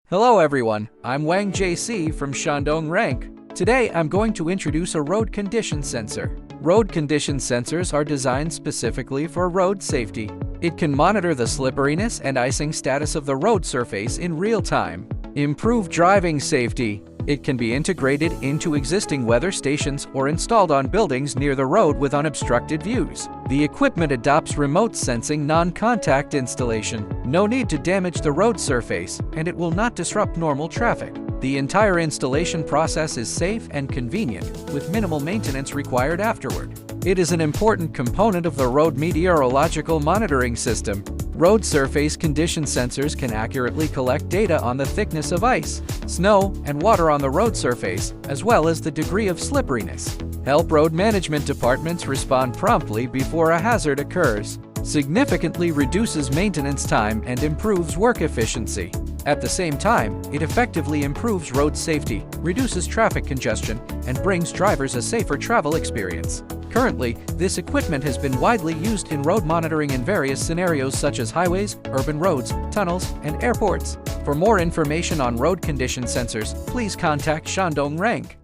Hello everyone, I'm Wang JC from Shandong Renke. Today I'm going to introduce a road condition sensor. Road condition sensors are designed specifically for road safety. It can monitor the slipperiness and icing status of the road surface in real time. Improve driving safety. It can be integrated into existing weather stations or installed on buildings near the road with unobstructed views. The equipment adopts remote sensing non-contact installation. No need to damage the road surface, and it will not disrupt normal traffic. The entire installation process is safe and convenient, with minimal maintenance required afterward. It is an important component of the road meteorological monitoring system. Road surface condition sensors can accurately collect data on the thickness of ice, snow, and water on the road surface, as well as the degree of slipperiness. Help road management departments respond promptly before a hazard occurs. Significantly reduces maintenance time and improves work efficiency. At the same time, it effectively improves road safety, reduces traffic congestion, and brings drivers a safer travel experience. Currently, this equipment has been widely used in road monitoring in various scenarios such as highways, urban roads, tunnels, and airports. For more information on road condition sensors, please contact Shandong Renke.